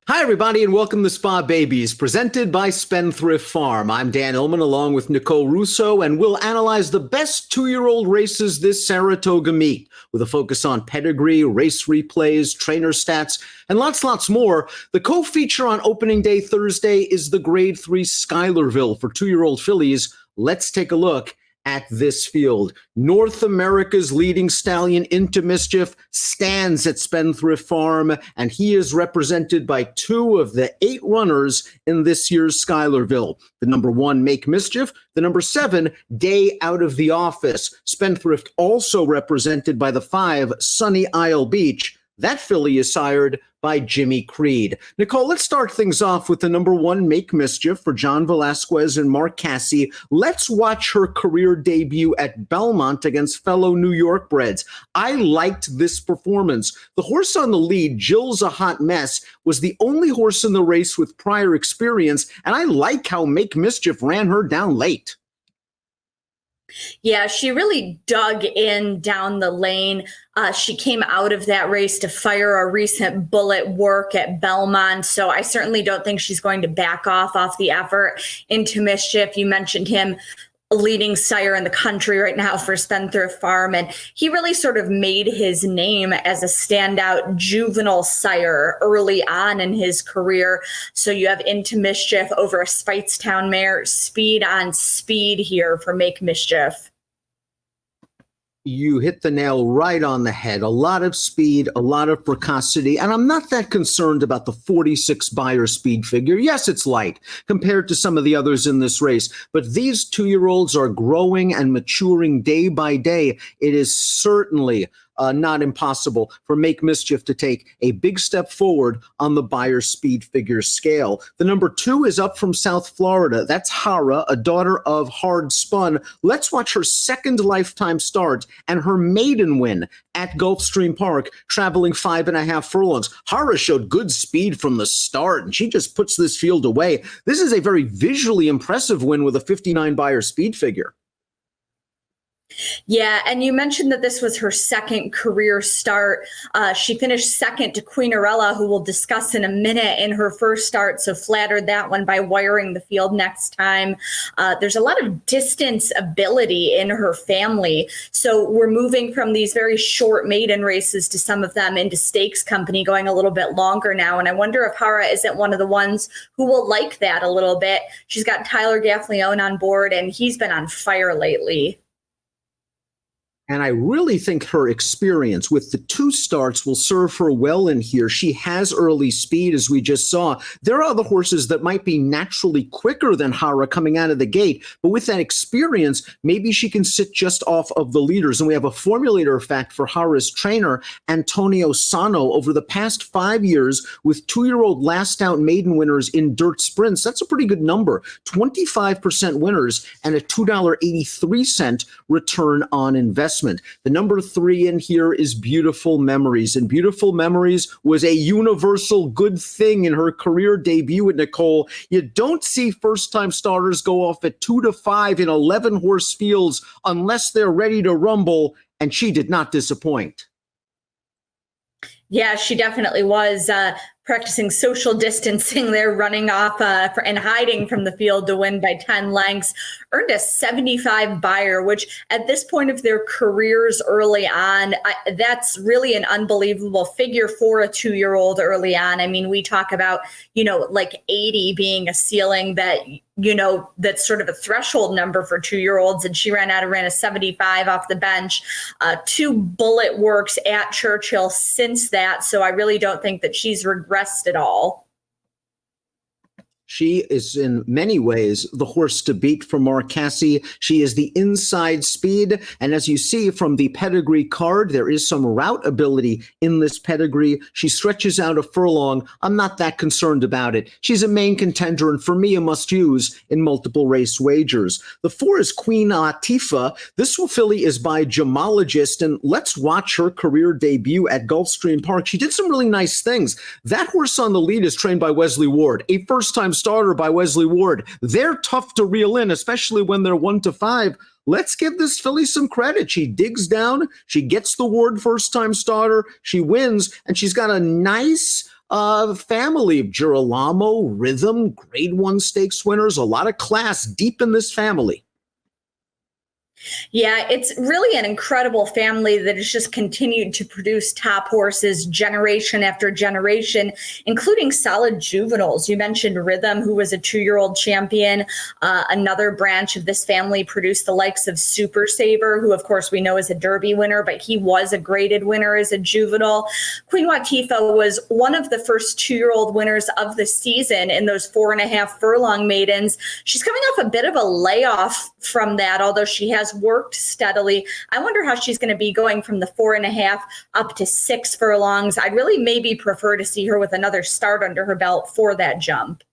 Hi, everybody, and welcome to Spa Babies, presented by Spendthrift Farm. I'm Dan Illman, along with Nicole Russo, and we'll analyze the best two-year-old races this Saratoga meet, with a focus on pedigree, race replays, trainer stats, and lots more. The co-feature on opening day Thursday is the Grade 3 Schuylerville for two-year-old fillies. Let's take a look at this field. North America's leading stallion, Into Mischief, stands at Spendthrift Farm, and he is represented by two of the 8 runners in this year's Schuylerville. The number 1, Make Mischief, the number 7, Day Out of the Office. Spendthrift also represented by the 5, Sunny Isle Beach. That filly is sired by Jimmy Creed. Nicole, let's start things off with the number 1, Make Mischief, for John Velasquez and Mark Cassie. Let's watch her career debut at Belmont against fellow New York breds. I liked this performance. The horse on the lead, Jill's a Hot Mess, was the only horse in the race with prior experience, and I like how Make Mischief ran her down late. Yeah, she really dug in down the lane. She came out of that race to fire a recent bullet work at Belmont. So I certainly don't think she's going to back off the effort. Into Mischief, you mentioned him, a leading sire in the country right now for Spendthrift Farm. And he really sort of made his name as a standout juvenile sire early on in his career. So you have Into Mischief over a Speightstown mare, speed on speed here for Make Mischief. You hit the nail right on the head. A lot of speed, a lot of precocity, and I'm not that concerned about the 46 Beyer speed figure. Yes, it's light compared to some of the others in this race, but these two-year-olds are growing and maturing day by day. It is certainly not impossible for Make Mischief to take a big step forward on the Beyer speed figure scale. The number 2 is up from South Florida. That's Hara, a daughter of Hard Spun. Let's watch her second lifetime start and her maiden win at Gulfstream Park, traveling 5.5 furlongs. Hara showed good speed from the start, and she just puts this field away. This is a very visually impressive win with a 59 Beyer speed figure. Yeah, and you mentioned that this was her second career start. She finished second to Queen Arella, who we'll discuss in a minute, in her first start, so flattered that one by wiring the field next time. There's a lot of distance ability in her family, so we're moving from these very short maiden races to some of them into stakes company, going a little bit longer now, and I wonder if Hara isn't one of the ones who will like that a little bit. She's got Tyler Gaffleone on board, and he's been on fire lately. And I really think her experience with the 2 starts will serve her well in here. She has early speed, as we just saw. There are other horses that might be naturally quicker than Hara coming out of the gate, but with that experience, maybe she can sit just off of the leaders. And we have a formulator effect for Hara's trainer, Antonio Sano, over the past 5 years with 2-year-old last out maiden winners in dirt sprints. That's a pretty good number. 25% winners and a $2.83 return on investment. The number 3 in here is Beautiful Memories, and Beautiful Memories was a universal good thing in her career debut at Nicole. You don't see first-time starters go off at 2 to 5 in 11-horse fields unless they're ready to rumble, and she did not disappoint. Yeah, she definitely was practicing social distancing there, running off and hiding from the field to win by 10 lengths. Earned a 75 Beyer, which at this point of their careers early on, that's really an unbelievable figure for a 2-year-old early on. I mean, we talk about, like 80 being a ceiling that, that's sort of a threshold number for 2-year-olds. And she ran a 75 off the bench, 2 bullet works at Churchill since that. So I really don't think that she's regressed at all. She is in many ways the horse to beat for Mark Cassie. She is the inside speed. And as you see from the pedigree card, there is some route ability in this pedigree. She stretches out a furlong. I'm not that concerned about it. She's a main contender, and for me, a must use in multiple race wagers. The 4 is Queen Atifa. This filly is by Gemologist, and let's watch her career debut at Gulfstream Park. She did some really nice things. That horse on the lead is trained by Wesley Ward, a first-time starter by Wesley Ward. They're tough to reel in, especially when they're 1 to 5. Let's give this filly some credit. She digs down, she gets the Ward first-time starter, she wins, and she's got a nice family of Girolamo, Rhythm, Grade 1 stakes winners, a lot of class deep in this family. Yeah, it's really an incredible family that has just continued to produce top horses generation after generation, including solid juveniles. You mentioned Rhythm, who was a 2-year-old champion. Another branch of this family produced the likes of Super Saver, who of course we know is a Derby winner, but he was a graded winner as a juvenile. Queen Watifa was one of the first 2-year-old winners of the season in those 4.5 furlong maidens. She's coming off a bit of a layoff from that, although she has worked steadily. I wonder how she's going to be going from the 4.5 up to 6 furlongs. I'd really maybe prefer to see her with another start under her belt for that jump.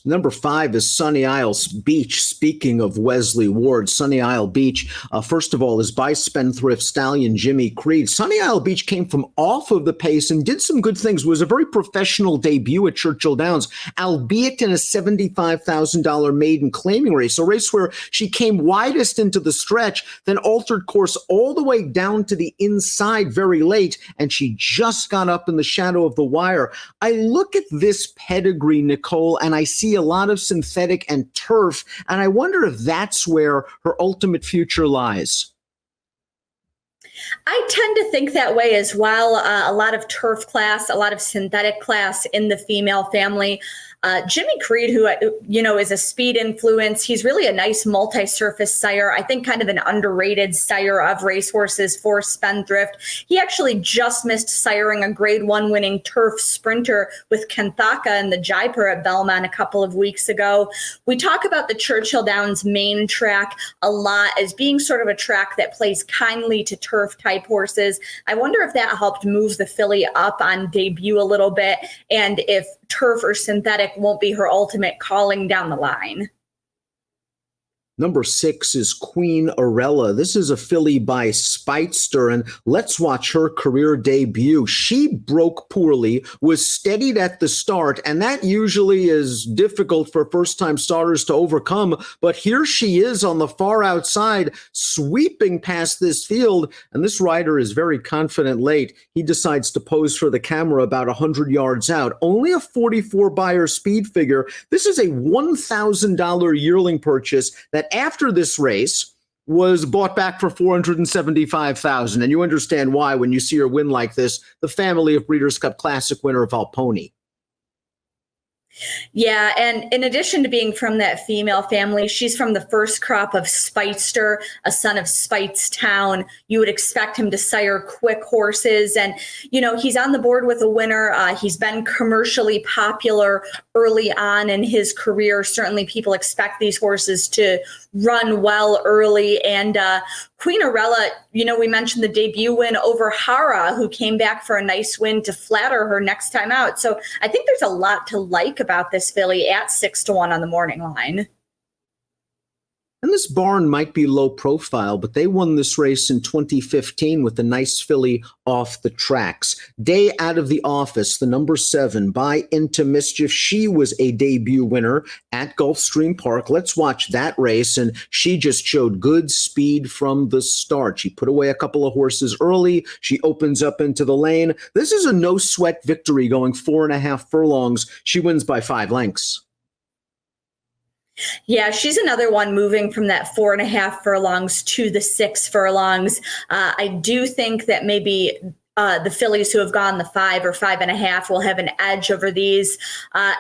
Number 5 is Sunny Isle Beach. Speaking of Wesley Ward, Sunny Isle Beach, first of all, is by Spendthrift stallion Jimmy Creed. Sunny Isle Beach came from off of the pace and did some good things. It was a very professional debut at Churchill Downs, albeit in a $75,000 maiden claiming race, a race where she came widest into the stretch, then altered course all the way down to the inside very late, and she just got up in the shadow of the wire. I look at this pedigree, Nicole, and I see a lot of synthetic and turf, and I wonder if that's where her ultimate future lies. I tend to think that way as well. A lot of turf class, a lot of synthetic class in the female family. Jimmy Creed, who, is a speed influence. He's really a nice multi-surface sire. I think kind of an underrated sire of racehorses for Spendthrift. He actually just missed siring a Grade 1 winning turf sprinter with Kanthaka and the Jaipur at Belmont a couple of weeks ago. We talk about the Churchill Downs main track a lot as being sort of a track that plays kindly to turf type horses. I wonder if that helped move the filly up on debut a little bit, and if turf or synthetic won't be her ultimate calling down the line. Number 6 is Queen Arella. This is a filly by Speightster, and let's watch her career debut. She broke poorly, was steadied at the start, and that usually is difficult for first-time starters to overcome, but here she is on the far outside, sweeping past this field, and this rider is very confident late. He decides to pose for the camera about 100 yards out. Only a 44 buyer speed figure. This is a $1,000 yearling purchase that after this race was bought back for $475,000. And you understand why when you see her win like this, the family of Breeders' Cup Classic winner Valponi. Yeah, and in addition to being from that female family, she's from the first crop of Speightster, a son of Speightstown. You would expect him to sire quick horses. And, he's on the board with a winner. He's been commercially popular early on in his career. Certainly people expect these horses to run well early. And Queen Arella, we mentioned the debut win over Hara, who came back for a nice win to flatter her next time out. So I think there's a lot to like about this filly at 6-1 on the morning line. And this barn might be low profile, but they won this race in 2015 with a nice filly off the tracks. Day Out of the Office, the number 7 by Into Mischief. She was a debut winner at Gulfstream Park. Let's watch that race. And she just showed good speed from the start. She put away a couple of horses early. She opens up into the lane. This is a no sweat victory going 4.5 furlongs. She wins by 5 lengths. Yeah, she's another one moving from that 4.5 furlongs to the 6 furlongs. I do think that maybe the fillies who have gone the 5 or 5.5 will have an edge over these.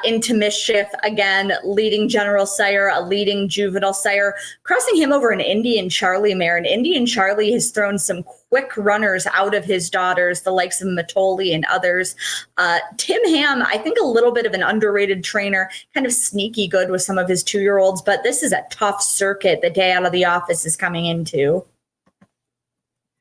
Into Mischief, again, leading general sire, a leading juvenile sire, crossing him over an Indian Charlie mare. And Indian Charlie has thrown some quick runners out of his daughters, the likes of Matoli and others. Tim Ham, I think a little bit of an underrated trainer, kind of sneaky good with some of his 2-year-olds, but this is a tough circuit the Day Out of the Office is coming into.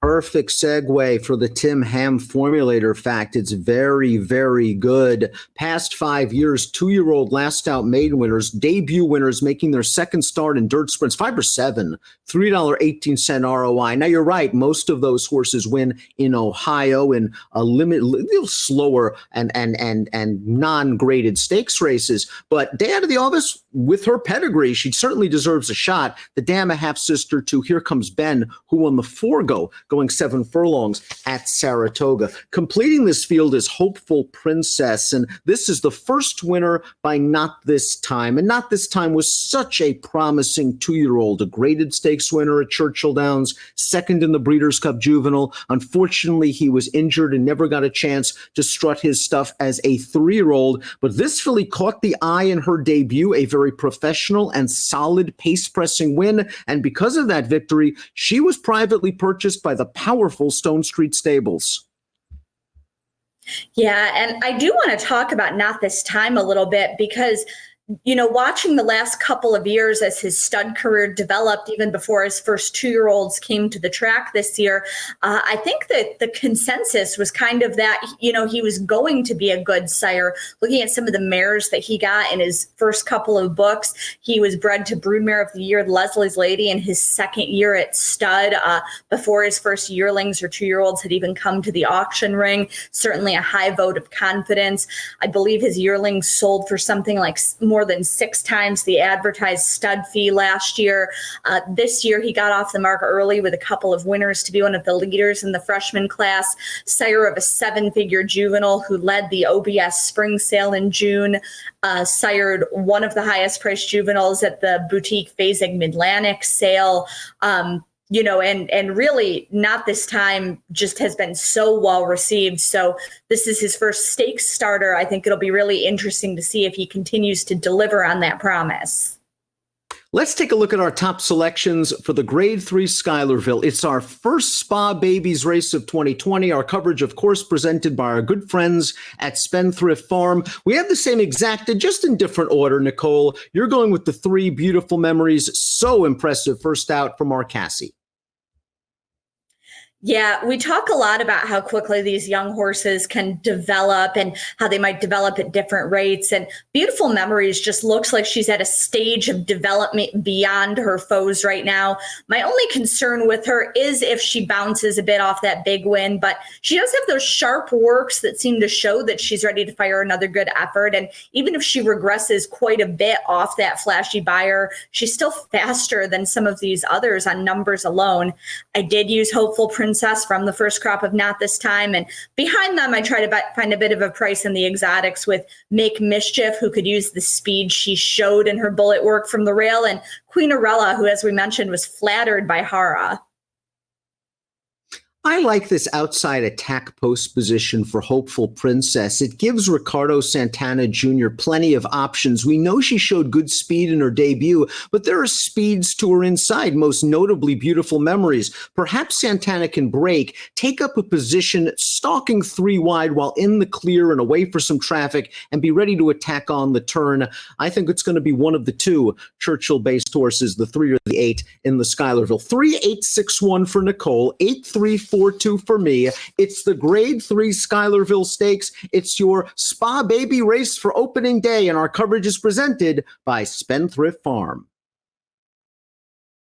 Perfect segue for the Tim Ham formulator fact. It's very, very good. Past 5 years, 2-year-old last out maiden winners, debut winners making their second start in dirt sprints, 5 or 7, $3.18 ROI. Now, you're right. Most of those horses win in Ohio in a little slower and non-graded stakes races. But Day Out of the Office with her pedigree, she certainly deserves a shot. The dam, a half-sister to Here Comes Ben, who won the Forgo, going 7 furlongs at Saratoga. Completing this field is Hopeful Princess, and this is the first winner by Not This Time. And Not This Time was such a promising 2-year-old, a graded stakes winner at Churchill Downs, second in the Breeders' Cup Juvenile. Unfortunately, he was injured and never got a chance to strut his stuff as a 3-year-old. But this filly caught the eye in her debut, a very professional and solid pace-pressing win. And because of that victory, she was privately purchased by the powerful Stone Street Stables. Yeah, and I do want to talk about Not This Time a little bit because, you know, watching the last couple of years as his stud career developed, even before his first 2-year-olds came to the track this year, I think that the consensus was kind of that, you know, he was going to be a good sire. Looking at some of the mares that he got in his first couple of books, he was bred to Broodmare of the Year, Leslie's Lady, in his second year at stud, before his first yearlings or 2-year-olds had even come to the auction ring. Certainly a high vote of confidence. I believe his yearlings sold for something like more than 6 times the advertised stud fee last year. This year, he got off the mark early with a couple of winners to be one of the leaders in the freshman class, sire of a 7-figure juvenile who led the OBS spring sale in June, sired one of the highest priced juveniles at the boutique Phasing Mid-Atlantic sale. You know, and really Not This Time just has been so well received. So this is his first stakes starter. I think it'll be really interesting to see if he continues to deliver on that promise. Let's take a look at our top selections for the Grade 3 Schuylerville. It's our first Spa Babies race of 2020. Our coverage, of course, presented by our good friends at Spendthrift Farm. We have the same exact, just in different order, Nicole. You're going with the 3 Beautiful Memories. So impressive first out from our Cassie. Yeah, we talk a lot about how quickly these young horses can develop and how they might develop at different rates. And Beautiful Memories just looks like she's at a stage of development beyond her foes right now. My only concern with her is if she bounces a bit off that big win, but she does have those sharp works that seem to show that she's ready to fire another good effort. And even if she regresses quite a bit off that flashy buyer, she's still faster than some of these others on numbers alone. I did use Hopeful Princess from the first crop of Not This Time. And behind them, I try to find a bit of a price in the exotics with Make Mischief, who could use the speed she showed in her bullet work from the rail, and Queen Arella, who, as we mentioned, was flattered by Hara. I like this outside attack post position for Hopeful Princess. It gives Ricardo Santana Jr. plenty of options. We know she showed good speed in her debut, but there are speeds to her inside, most notably Beautiful Memories. Perhaps Santana can break, take up a position, stalking 3 wide while in the clear and away for some traffic, and be ready to attack on the turn. I think it's going to be one of the 2 Churchill-based horses, the 3 or the 8 in the Schuylerville. 3-8-6-1 for Nicole, 8-3-4-2 for me. It's the Grade 3 Schuylerville Stakes. It's your Spa Baby race for opening day, and our coverage is presented by Spendthrift Farm.